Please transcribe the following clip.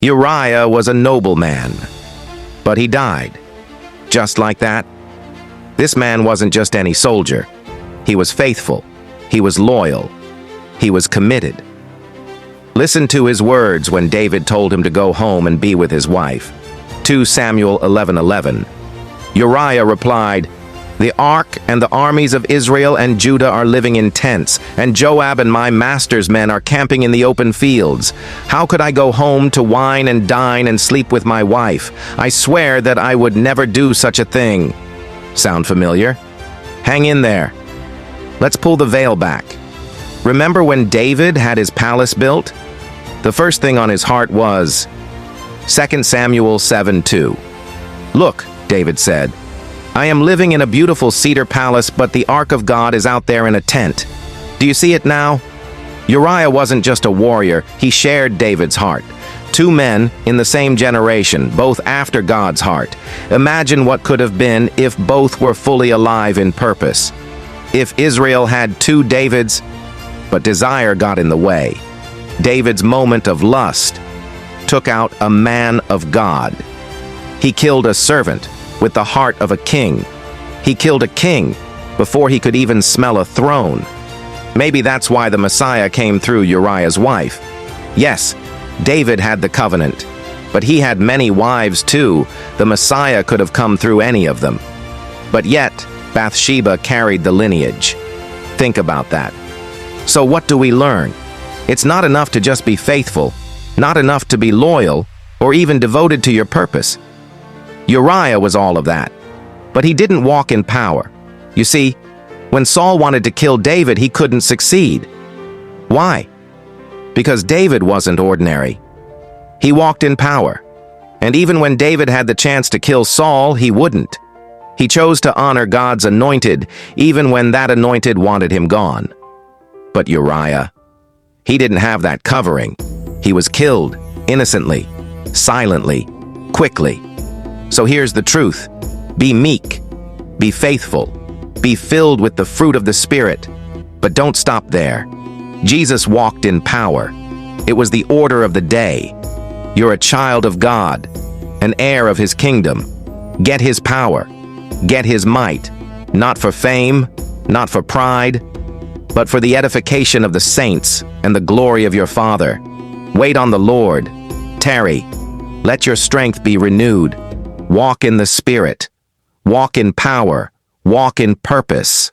Uriah was a noble man, but he died. Just like that. This man wasn't just any soldier. He was faithful. He was loyal. He was committed. Listen to his words when David told him to go home and be with his wife. 2 Samuel 11:11. Uriah replied, "The ark and the armies of Israel and Judah are living in tents, and Joab and my master's men are camping in the open fields. How could I go home to wine and dine and sleep with my wife? I swear that I would never do such a thing." Sound familiar? Hang in there. Let's pull the veil back. Remember when David had his palace built? The first thing on his heart was 2 Samuel 7:2. "Look," David said, "I am living in a beautiful cedar palace, but the Ark of God is out there in a tent. Do you see it now?" Uriah wasn't just a warrior, he shared David's heart. Two men in the same generation, both after God's heart. Imagine what could have been if both were fully alive in purpose. If Israel had two Davids, but desire got in the way. David's moment of lust took out a man of God. He killed a servant with the heart of a king. He killed a king before he could even smell a throne. Maybe that's why the Messiah came through Uriah's wife. Yes, David had the covenant, but he had many wives too. The Messiah could have come through any of them. But yet, Bathsheba carried the lineage. Think about that. So what do we learn? It's not enough to just be faithful, not enough to be loyal, or even devoted to your purpose. Uriah was all of that, but he didn't walk in power. You see, when Saul wanted to kill David, he couldn't succeed. Why? Because David wasn't ordinary. He walked in power, and even when David had the chance to kill Saul, he wouldn't. He chose to honor God's anointed, even when that anointed wanted him gone. But Uriah, he didn't have that covering. He was killed, innocently, silently, quickly. So here's the truth. Be meek, be faithful, be filled with the fruit of the Spirit. But don't stop there. Jesus walked in power. It was the order of the day. You're a child of God, an heir of His kingdom. Get His power, get His might, not for fame, not for pride, but for the edification of the saints and the glory of your Father. Wait on the Lord. Tarry. Let your strength be renewed. Walk in the Spirit. Walk in power. Walk in purpose.